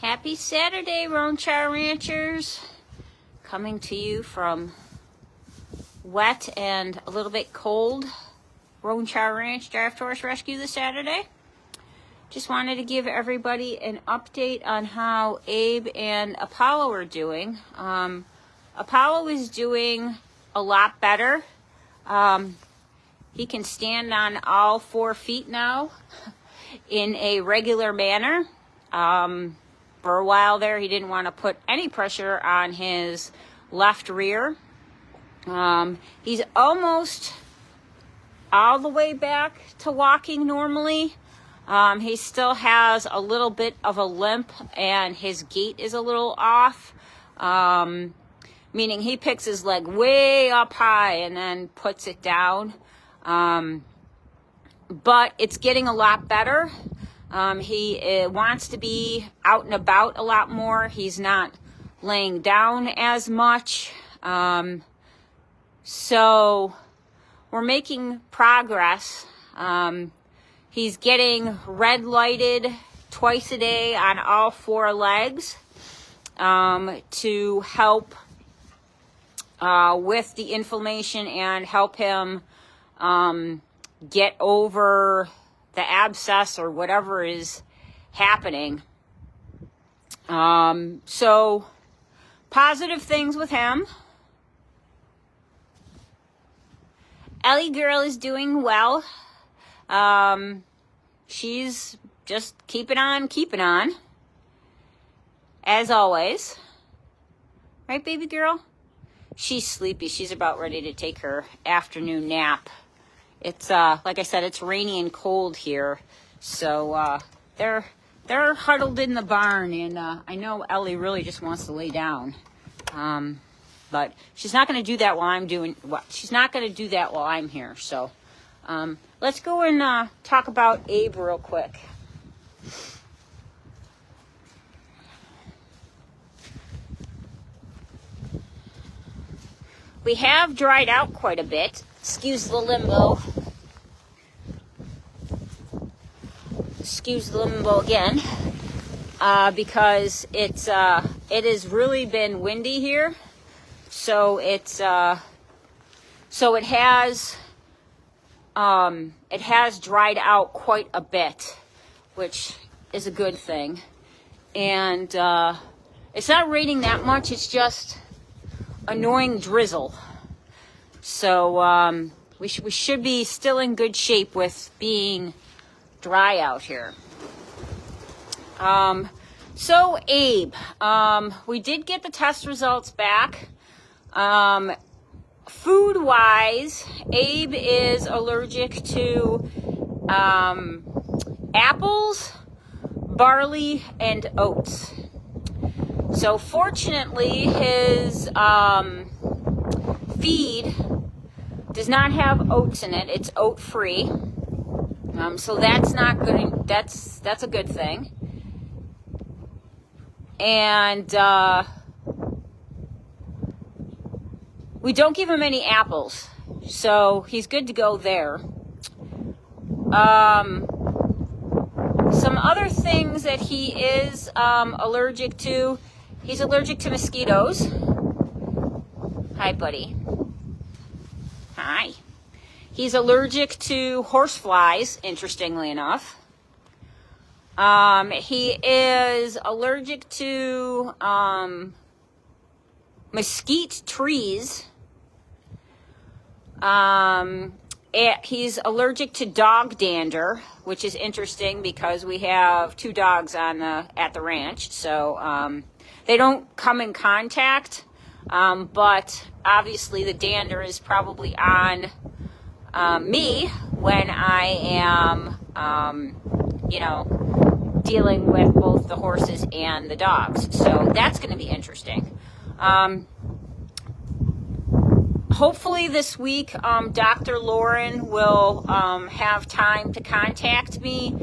Happy Saturday, Ronchar Ranchers. Coming to you from wet and a little bit cold Ronchar Ranch Draft Horse Rescue this Saturday. Just wanted to give everybody an update on how Abe and Apollo are doing. Apollo is doing a lot better. He can stand on all 4 feet now in a regular manner. For a while there, he didn't want to put any pressure on his left rear. He's almost all the way back to walking normally. He still has a little bit of a limp and his gait is a little off, meaning he picks his leg way up high and then puts it down. But it's getting a lot better. He wants to be out and about a lot more. He's not laying down as much. So we're making progress. He's getting red lighted twice a day on all 4 legs to help with the inflammation and help him get over the abscess or whatever is happening. So positive things with him. Ellie girl is doing well. She's just keeping on, as always. Right, baby girl? She's sleepy. She's about ready to take her afternoon nap. It's, like I said, it's rainy and cold here. So, they're huddled in the barn, and, I know Ellie really just wants to lay down. But she's not going to do that while she's not going to do that while I'm here. So, let's go and, talk about Abe real quick. We have dried out quite a bit. Excuse the limbo. Excuse the limbo again, because it has really been windy here. So it has dried out quite a bit, which is a good thing. And it's not raining that much. It's just annoying drizzle. So we should be still in good shape with being dry out here. So Abe, we did get the test results back. Food-wise, Abe is allergic to apples, barley, and oats. So fortunately, his feed does not have oats in it. It's oat-free. So that's not good. That's a good thing. And we don't give him any apples, so he's good to go there. Some other things that he is allergic to. He's allergic to mosquitoes. Hi, buddy. Hi. He's allergic to horseflies, interestingly enough. He is allergic to mesquite trees. He's allergic to dog dander, which is interesting because we have 2 dogs at the ranch. So they don't come in contact, but obviously the dander is probably on me when I am, dealing with both the horses and the dogs. So that's going to be interesting. Hopefully this week, Dr. Lauren will have time to contact me,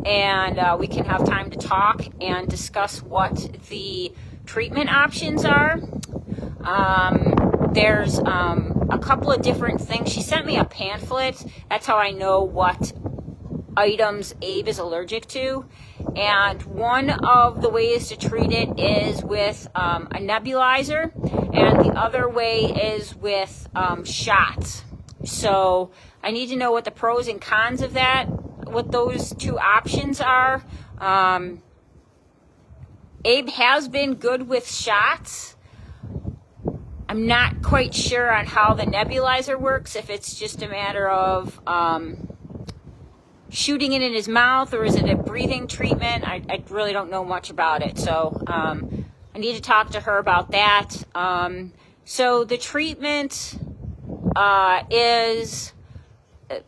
and we can have time to talk and discuss what the treatment options are. There's a couple of different things. She sent me a pamphlet. That's how I know what items Abe is allergic to. And one of the ways to treat it is with a nebulizer, and the other way is with shots. So I need to know what the pros and cons of that, what those two options are. Abe has been good with shots. I'm not quite sure on how the nebulizer works, if it's just a matter of shooting it in his mouth, or is it a breathing treatment? I really don't know much about it, so I need to talk to her about that. So the treatment is,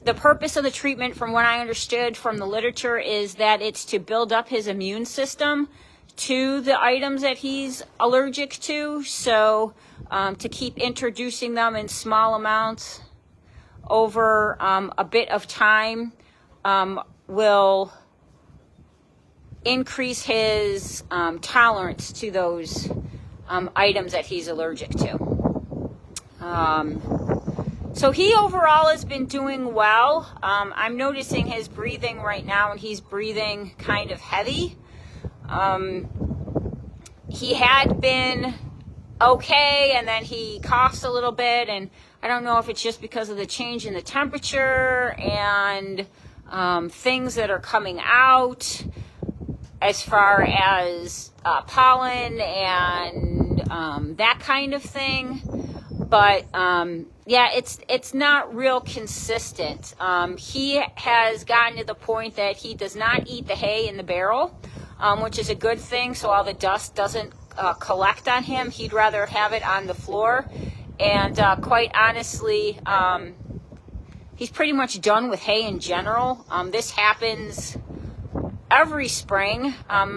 the purpose of the treatment, from what I understood from the literature, is that it's to build up his immune system to the items that he's allergic to. So to keep introducing them in small amounts over a bit of time will increase his tolerance to those items that he's allergic to. So he overall has been doing well. I'm noticing his breathing right now, and he's breathing kind of heavy. He had been okay, and then he coughs a little bit, and I don't know if it's just because of the change in the temperature and things that are coming out as far as pollen and that kind of thing. But yeah, it's not real consistent. He has gotten to the point that he does not eat the hay in the barrel, which is a good thing, so all the dust doesn't collect on him. He'd rather have it on the floor. And quite honestly, he's pretty much done with hay in general. This happens every spring.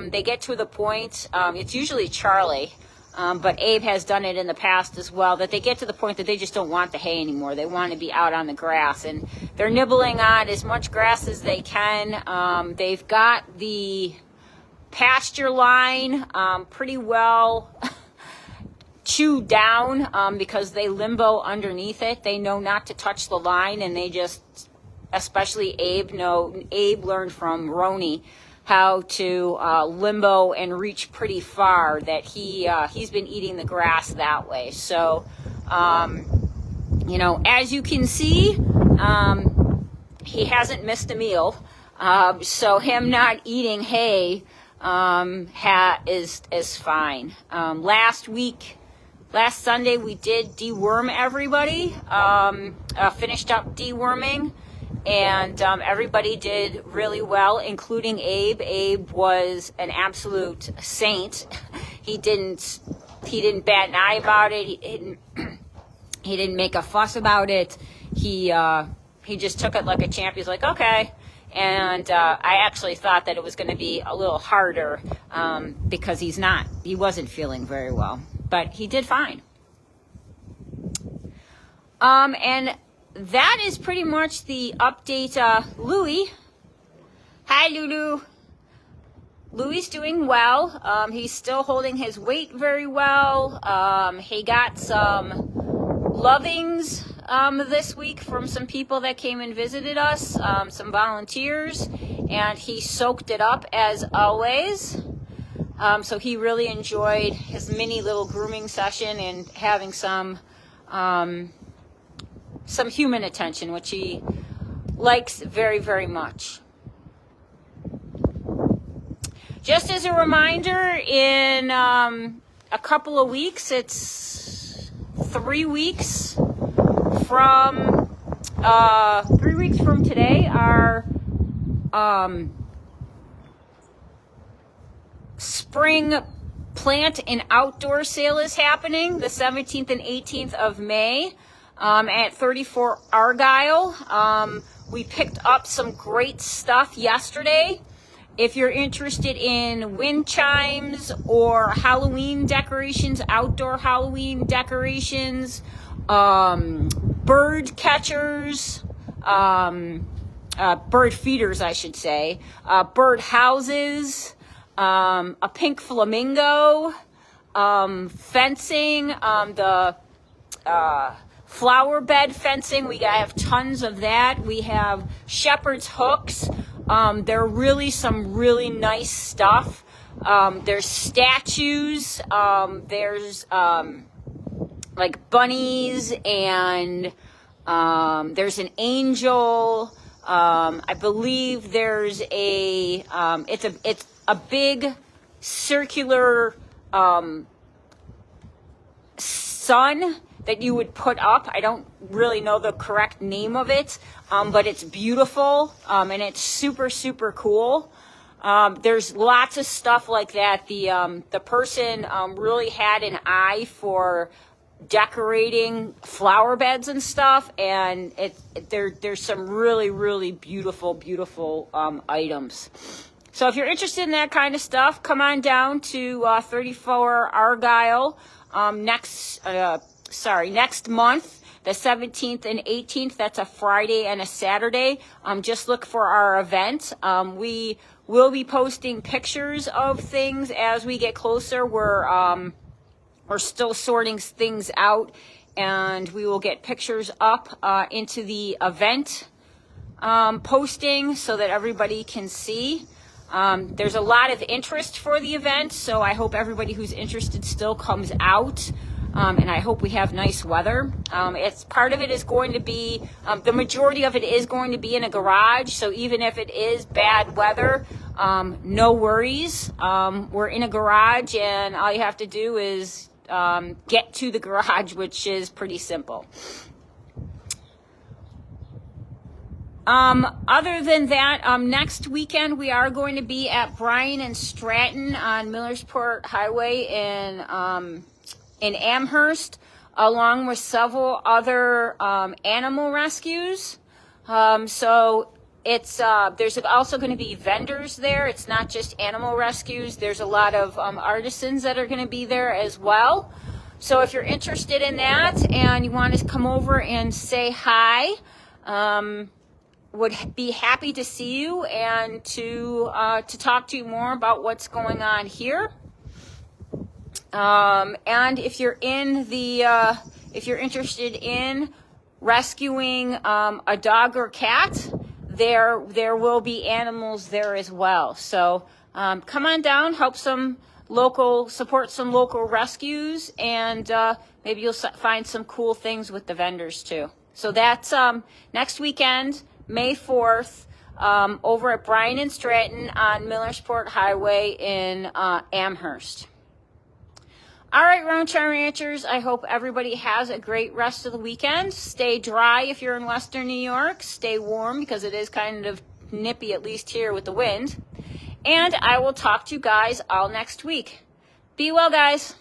They get to the point, it's usually Charlie, but Abe has done it in the past as well, that they get to the point that they just don't want the hay anymore. They want to be out on the grass, and they're nibbling on as much grass as they can. They've got the pasture line pretty well chewed down because they limbo underneath it. They know not to touch the line, and they just, especially Abe learned from Roni how to limbo and reach pretty far, that he's been eating the grass that way. So you know, as you can see, he hasn't missed a meal, so him not eating hay is fine. Last Sunday we did deworm everybody, finished up deworming, and everybody did really well, including Abe. Abe was an absolute saint. He didn't bat an eye about it. He didn't make a fuss about it. He just took it like a champ. He's like, okay. And I actually thought that it was going to be a little harder because he wasn't feeling very well, but he did fine. And that is pretty much the update. Louie, hi Lulu. Louie's doing well. He's still holding his weight very well. He got some lovings this week from some people that came and visited us, some volunteers, and he soaked it up as always. So he really enjoyed his mini little grooming session and having some human attention, which he likes very, very much. Just as a reminder, in a couple of weeks, it's 3 weeks from 3 weeks from today, our spring plant and outdoor sale is happening, the 17th and 18th of May. At 34 Argyle. We picked up some great stuff yesterday. If you're interested in wind chimes or Halloween decorations, outdoor Halloween decorations, bird catchers, bird feeders, I should say, bird houses, a pink flamingo, fencing, the flower bed fencing, we have tons of that. We have shepherd's hooks, There are really some really nice stuff. There's statues, there's like bunnies, and there's an angel. I believe there's a it's a big circular sun that you would put up. I don't really know the correct name of it, but it's beautiful, and it's super, super cool. There's lots of stuff like that. The person really had an eye for decorating flower beds and stuff, and there's some really, really beautiful items. So if you're interested in that kind of stuff, come on down to 34 Argyle next month, the 17th and 18th. That's a Friday and a Saturday. Just look for our event. We will be posting pictures of things as we get closer. We're still sorting things out, and we will get pictures up into the event posting so that everybody can see. There's a lot of interest for the event, so I hope everybody who's interested still comes out. And I hope we have nice weather. Part of it is going to be, the majority of it is going to be in a garage. So even if it is bad weather, no worries. We're in a garage, and all you have to do is get to the garage, which is pretty simple. Other than that, next weekend we are going to be at Bryan and Stratton on Millersport Highway in Amherst, along with several other animal rescues. So there's also going to be vendors there. It's not just animal rescues. There's a lot of artisans that are going to be there as well. So if you're interested in that and you want to come over and say hi, would be happy to see you and to talk to you more about what's going on here. And if you're if you're interested in rescuing a dog or cat, there will be animals there as well. So come on down, support some local rescues, and maybe you'll find some cool things with the vendors too. So that's next weekend, May 4th, over at Bryan and Stratton on Millersport Highway in Amherst. All right, Round Chair Ranchers, I hope everybody has a great rest of the weekend. Stay dry if you're in Western New York. Stay warm because it is kind of nippy, at least here with the wind. And I will talk to you guys all next week. Be well, guys.